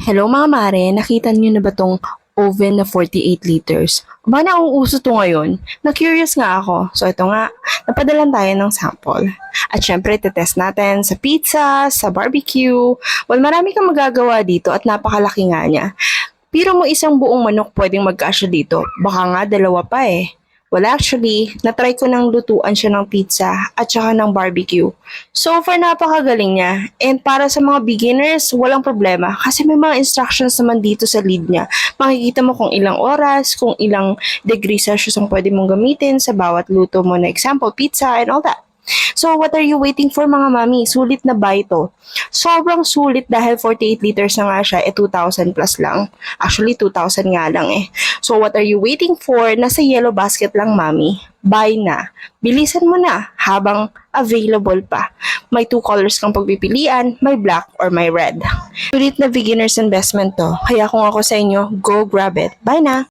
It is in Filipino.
Hello mga mare, nakita niyo na ba tong oven na 48 liters? Ba nauuso to ngayon? Na-curious nga ako. So ito nga, napadalan tayo ng sample. At syempre, test natin sa pizza, sa barbecue. Well, marami kang magagawa dito at napakalaki nga niya. Pero mo isang buong manok pwedeng magkasya dito. Baka nga dalawa pa eh. Well, actually, natry ko nang lutuan siya ng pizza at saka ng barbecue. So far, napakagaling niya. And para sa mga beginners, walang problema. Kasi may mga instructions naman dito sa lead niya. Makikita mo kung ilang oras, kung ilang degree Celsius ang pwede mong gamitin sa bawat luto mo na example, pizza and all that. So, what are you waiting for mga mami? Sulit na ba ito? Sobrang sulit dahil 48 liters na nga siya, 2,000 plus lang. Actually, 2,000 nga lang eh. So, what are you waiting for? Nasa yellow basket lang, mami. Buy na. Bilisan mo na habang available pa. May two colors kang pagpipilian, may black or may red. Sulit na beginner's investment to. Kaya kung ako sa inyo, go grab it. Bye na!